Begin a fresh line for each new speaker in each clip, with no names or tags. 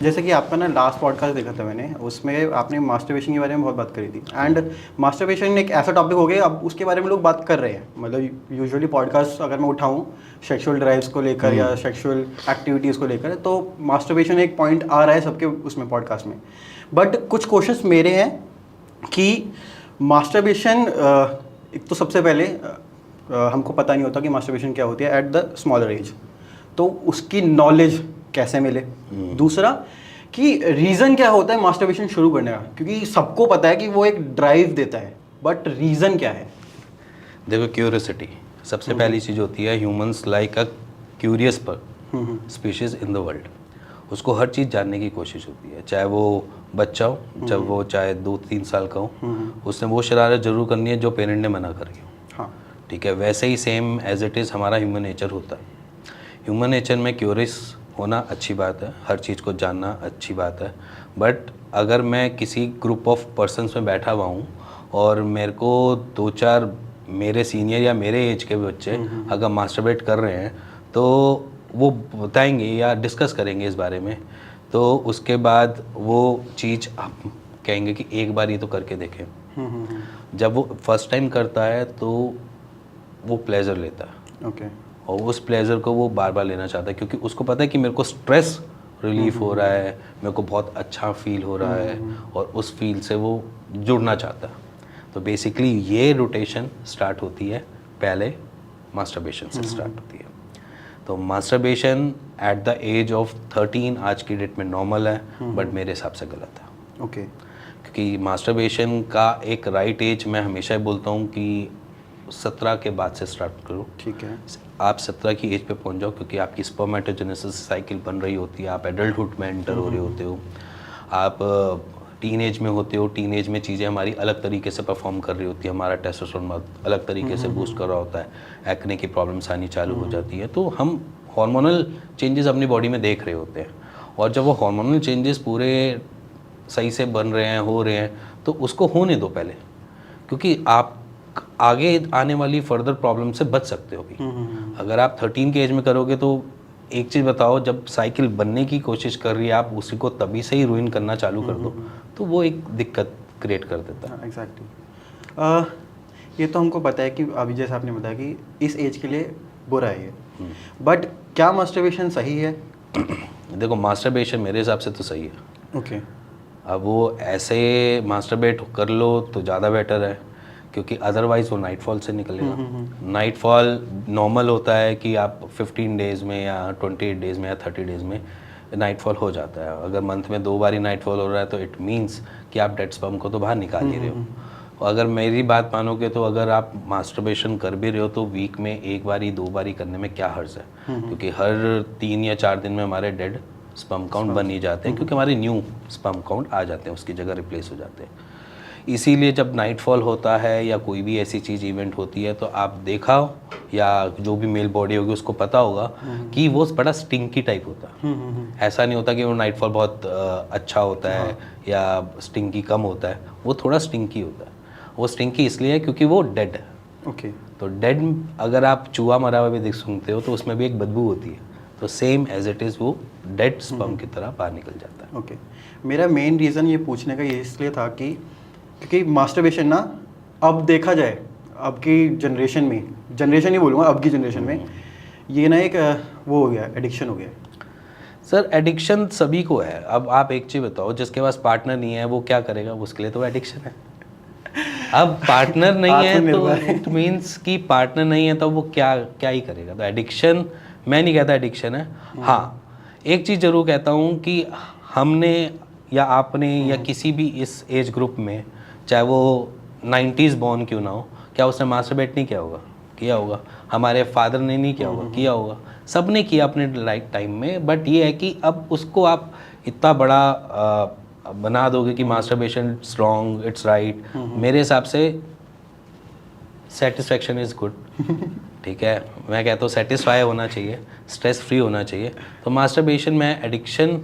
जैसे कि आपका ना लास्ट पॉडकास्ट देखा था मैंने, उसमें आपने मास्टरबेशन के बारे में बहुत बात करी थी। एंड मास्टरबेशन एक ऐसा टॉपिक हो गया अब उसके बारे में लोग बात कर रहे हैं। मतलब यूजुअली पॉडकास्ट अगर मैं उठाऊं सेक्सुअल ड्राइव्स को लेकर या सेक्सुअल एक्टिविटीज़ को लेकर, तो मास्टरबेशन एक पॉइंट आ रहा है सबके उसमें पॉडकास्ट में। बट कुछ क्वेश्चंस मेरे हैं कि मास्टरबेशन एक तो सबसे पहले हमको पता नहीं होता कि मास्टरबेशन क्या होती है एट द स्मॉलर एज, तो उसकी नॉलेज कैसे मिले। दूसरा कि रीज़न क्या होता है मास्टरबेशन शुरू करने का, क्योंकि सबको पता है कि वो एक ड्राइव देता है, बट रीज़न क्या है।
देखो, क्यूरियोसिटी सबसे पहली चीज़ होती है। ह्यूमंस लाइक अ क्यूरियस पर स्पीशीज इन द वर्ल्ड। उसको हर चीज़ जानने की कोशिश होती है, चाहे वो बच्चा हो, चाहे 2-3 साल का हो, उसने वो शरारत जरूर करनी है जो पेरेंट ने मना करी हो।
हाँ,
ठीक है, वैसे ही सेम एज इट इज़ हमारा ह्यूमन नेचर होता है। ह्यूमन नेचर में क्यूरियस होना अच्छी बात है, हर चीज़ को जानना अच्छी बात है। बट अगर मैं किसी ग्रुप ऑफ पर्सन्स में बैठा हुआ हूँ और मेरे को 2-4 मेरे सीनियर या मेरे एज के बच्चे अगर मास्टरबेट कर रहे हैं तो वो बताएंगे या डिस्कस करेंगे इस बारे में, तो उसके बाद वो चीज़ आप कहेंगे कि एक बार ये तो करके देखें। जब वो फर्स्ट टाइम करता है तो वो प्लेजर लेता है।
ओके।
और उस प्लेजर को वो बार बार लेना चाहता है, क्योंकि उसको पता है कि मेरे को स्ट्रेस रिलीफ हो रहा है, मेरे को बहुत अच्छा फील हो रहा है और उस फील से वो जुड़ना चाहता है। तो बेसिकली ये रोटेशन स्टार्ट होती है, पहले मास्टरबेशन से स्टार्ट होती है। तो masturbation at the age of 13 आज की डेट में नॉर्मल है, बट मेरे हिसाब से गलत है।
ओके।
क्योंकि मास्टरबेशन का एक राइट एज मैं हमेशा ही बोलता हूँ कि 17 के बाद से स्टार्ट करो।
ठीक है।
आप 17 की एज पे पहुंच जाओ, क्योंकि आपकी स्पर्मेटोजेनेसिस साइकिल बन रही होती है, आप एडल्टहुड में एंटर हो रहे होते हो, आप टीन एज में होते हो। टीन एज में चीज़ें हमारी अलग तरीके से परफॉर्म कर रही होती है, हमारा टेस्टोस्टेरोन अलग तरीके से बूस्ट कर रहा होता है, एक्ने की प्रॉब्लम्स आनी चालू हो जाती है। तो हम हार्मोनल चेंजेस अपनी बॉडी में देख रहे होते हैं, और जब वो हार्मोनल चेंजेस पूरे सही से बन रहे हैं, हो रहे हैं, तो उसको होने दो पहले, क्योंकि आप आगे आने वाली फर्दर प्रॉब्लम से बच सकते हो भी। अगर आप 13 के एज में करोगे तो एक चीज़ बताओ, जब साइकिल बनने की कोशिश कर रही है आप उसी को तभी से ही रुइन करना चालू कर दो, तो वो एक दिक्कत क्रिएट कर देता है।
एग्जैक्टली। ये तो हमको पता है कि अभी जैसे आपने बताया कि इस एज के लिए बुरा है ये, बट क्या मास्टरबेशन सही है?
देखो, मास्टरबेशन मेरे हिसाब से तो सही है।
ओके।
अब वो ऐसे मास्टरबेट कर लो तो ज़्यादा बेटर है, क्योंकि अदरवाइज़ वो नाइटफॉल से निकलेगा। नाइटफॉल नॉर्मल होता है कि आप 15 डेज़ में या 28 डेज़ में या 30 डेज़ में नाइटफॉल हो जाता है। अगर मंथ में 2 बार ही नाइटफॉल हो रहा है तो इट मीन्स कि आप डेड स्पर्म को तो बाहर निकाल ही रहे हो। और अगर मेरी बात मानोगे तो अगर आप मास्टरबेशन कर भी रहे हो तो वीक में 1 बार ही 2 बार ही करने में क्या हर्ज है, क्योंकि हर 3 या 4 दिन में हमारे डेड स्पर्म काउंट बन ही जाते हैं, क्योंकि हमारे न्यू स्पर्म काउंट आ जाते हैं, उसकी जगह रिप्लेस हो जाते हैं। इसीलिए जब नाइटफॉल होता है या कोई भी ऐसी चीज़ इवेंट होती है तो आप देखा हो या जो भी मेल बॉडी होगी उसको पता होगा कि वो बड़ा स्टिंकी टाइप होता है। ऐसा नहीं होता कि वो नाइटफॉल बहुत अच्छा होता है या स्टिंकी कम होता है, वो थोड़ा स्टिंकी होता है। वो स्टिंकी इसलिए है क्योंकि वो डेड है।
ओके।
तो डेड, अगर आप चूहा मरा हुआ भी देख सुनते हो तो उसमें भी एक बदबू होती है, तो सेम एज इट इज़ वो डेड स्पर्म की तरह बाहर निकल जाता है।
ओके। मेरा मेन रीज़न ये पूछने का ये इसलिए था कि क्योंकि मास्टरबेशन ना, अब देखा जाए अब की जनरेशन में, जनरेशन ही बोलूँगा, अब की जनरेशन में ये ना एक वो हो गया, एडिक्शन हो गया।
सर, एडिक्शन सभी को है। अब आप एक चीज़ बताओ, जिसके पास पार्टनर नहीं है वो क्या करेगा? उसके लिए तो एडिक्शन है। अब पार्टनर नहीं है तो इट मीन्स कि पार्टनर नहीं है तो वो क्या क्या ही करेगा। तो एडिक्शन, मैं नहीं कहता एडिक्शन है। हाँ, एक चीज़ ज़रूर कहता हूँ कि हमने या आपने या किसी भी इस एज ग्रुप में, चाहे वो 90s बॉर्न क्यों ना हो, क्या उसने मास्टरबेट नहीं किया होगा? किया होगा। हमारे फादर ने नहीं किया होगा? किया होगा। सब ने किया अपने लाइफ टाइम में। बट ये है कि अब उसको आप इतना बड़ा बना दोगे कि मास्टरबेशन स्ट्रॉन्ग, इट्स राइट। मेरे हिसाब से सेटिस्फेक्शन इज़ गुड। ठीक है, मैं कहता हूँ सेटिस्फाई होना चाहिए, स्ट्रेस फ्री होना चाहिए। तो मास्टरबेशन मैं एडिक्शन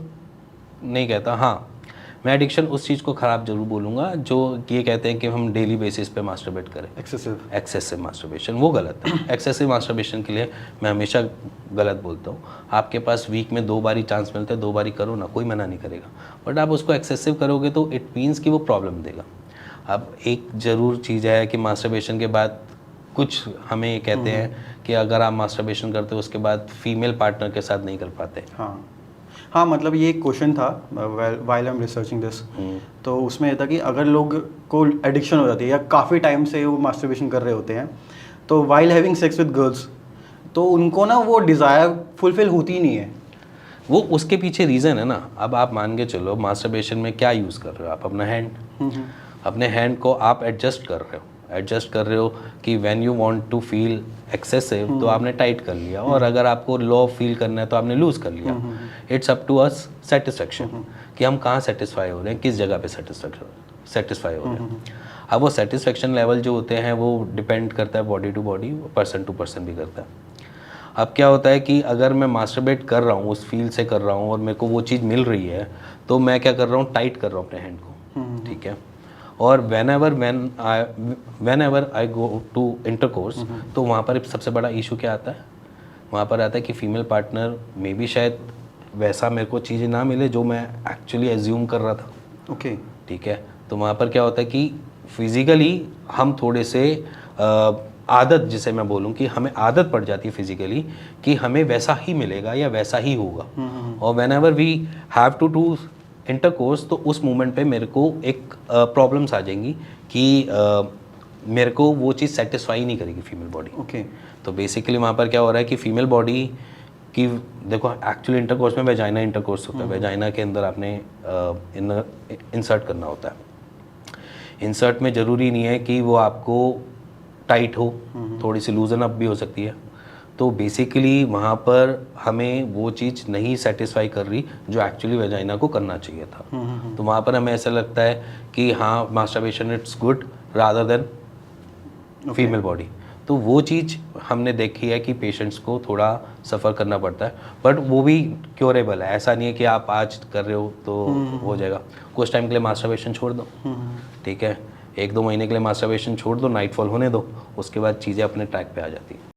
नहीं कहता। हाँ, मैं एडिक्शन उस चीज़ को ख़राब जरूर बोलूँगा जो ये कहते हैं कि हम डेली बेसिस पे मास्टरबेट करें। एक्सेसिव मास्टरबेशन वो गलत है। एक्सेसिव मास्टरबेशन के लिए मैं हमेशा गलत बोलता हूँ। आपके पास वीक में 2 बार ही चांस मिलता है, 2 बार ही करो ना, कोई मना नहीं करेगा। बट आप उसको एक्सेसिव करोगे तो इट मीन्स कि वो प्रॉब्लम देगा। अब एक ज़रूर चीज़ है कि मास्टरबेशन के बाद कुछ हमें ये कहते हैं कि अगर आप मास्टरबेशन करते हो उसके बाद फीमेल पार्टनर के साथ नहीं कर पाते।
हाँ, मतलब ये एक क्वेश्चन था while I am researching this. तो उसमें ये था कि अगर लोग को एडिक्शन हो जाती है या काफ़ी टाइम से वो मास्टरबेशन कर रहे होते हैं, तो while having sex with girls तो उनको ना वो डिज़ायर फुलफिल होती ही नहीं है।
वो उसके पीछे रीज़न है ना। अब आप मान के चलो मास्टरबेशन में क्या यूज़ कर रहे हो आप? अपना हैंड। अपने हैंड को आप एडजस्ट कर रहे हो कि when you want to feel excessive तो आपने टाइट कर लिया, और अगर आपको लो फील करना है तो आपने लूज़ कर लिया। It's up to us satisfaction कि हम कहाँ सेटिस्फाई हो रहे हैं, किस जगह पे सेटिस्फाई हो रहे हैं। अब वो सेटिस्फेक्शन लेवल जो होते हैं वो डिपेंड करता है body to body, person to person भी करता है। अब क्या होता है कि अगर मैं मास्टरबेट कर रहा हूँ, उस फील से कर रहा हूँ और मेरे को वो चीज़ मिल रही है, तो मैं क्या कर रहा हूँ, टाइट कर रहा हूँ अपने हैंड को, ठीक है। और whenever I go to intercourse, तो वहाँ पर सबसे बड़ा इशू क्या आता है? वहाँ पर आता है कि फीमेल पार्टनर में भी शायद वैसा मेरे को चीज़ें ना मिले जो मैं एक्चुअली एज्यूम कर रहा था।
ओके,
ठीक है। तो वहाँ पर क्या होता है कि फिज़िकली हम थोड़े से आदत, जिसे मैं बोलूँ कि हमें आदत पड़ जाती है फिज़िकली कि हमें वैसा ही मिलेगा या वैसा ही होगा। और whenever we have to do intercourse, तो उस मोमेंट पे मेरे को एक प्रॉब्लम्स आ जाएंगी कि मेरे को वो चीज़ सेटिस्फाई नहीं करेगी फीमेल बॉडी।
ओके।
तो बेसिकली वहाँ पर क्या हो रहा है कि फीमेल बॉडी की, देखो एक्चुअली इंटरकोर्स में वेजाइना इंटरकोर्स होता है। वेजाइना के अंदर आपने इंसर्ट करना होता है। इंसर्ट में ज़रूरी नहीं है कि वो आपको टाइट हो, थोड़ी सी लूजन अप भी हो सकती है। तो बेसिकली वहाँ पर हमें वो चीज़ नहीं सेटिस्फाई कर रही जो एक्चुअली वेजाइना को करना चाहिए था। तो वहाँ पर हमें ऐसा लगता है कि हाँ, masturbation it's good rather than female body. तो वो चीज़ हमने देखी है कि पेशेंट्स को थोड़ा सफ़र करना पड़ता है, बट वो भी क्योरेबल है। ऐसा नहीं है कि आप आज कर रहे हो तो हो जाएगा। कुछ टाइम के लिए मास्टरबेशन छोड़ दो, ठीक है, 1-2 महीने के लिए मास्टरबेशन छोड़ दो, नाइटफॉल होने दो, उसके बाद चीज़ें अपने ट्रैक पे आ जाती हैं।